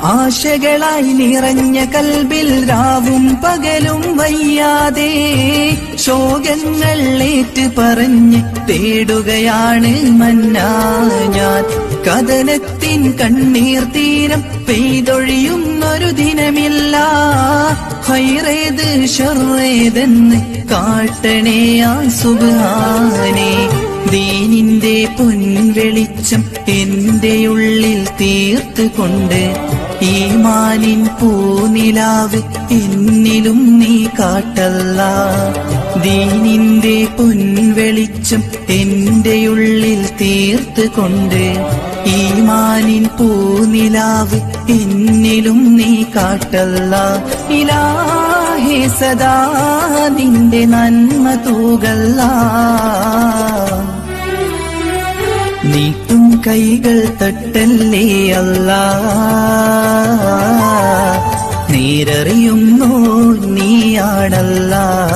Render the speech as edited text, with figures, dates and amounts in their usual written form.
ആശകളായി നിറഞ്ഞ കൽബിൽ രാവും പകലും വയ്യാതെ ശോകങ്ങൾ ഏറ്റു പറഞ്ഞ് തേടുകയാണ് മന്നാ ഞാൻ. കഥനത്തിൻ കണ്ണീർ തീരം പെയ്തൊഴിയുന്നൊരു ദിനമില്ല. ഹൈറേത് ഷർറേതെന്ന് കാട്ടണേ ആ സുബ്ഹാനേ. ദീനിന്റെ പൊൻവെളിച്ചം എന്റെ ഉള്ളിൽ തീർത്തുകൊണ്ട് ഈമാനിൻ പൂനിലാവ് എന്നിലും നീ കാട്ടല്ലാ. ദീനിന്റെ പൊൻവെളിച്ചം എന്റെ ഉള്ളിൽ തീർത്തുകൊണ്ട് ഈമാനിൻ പൂനിലാവ് എന്നിലും നീ കാട്ടല്ലാ. ഇലാഹേ സദാ നിന്റെ നന്മ തൂകല്ലാ. നീട്ടും കൈകൾ തട്ടല്ലേ അല്ലാ. നേരറിയുന്നോ നീയാണല്ലാ.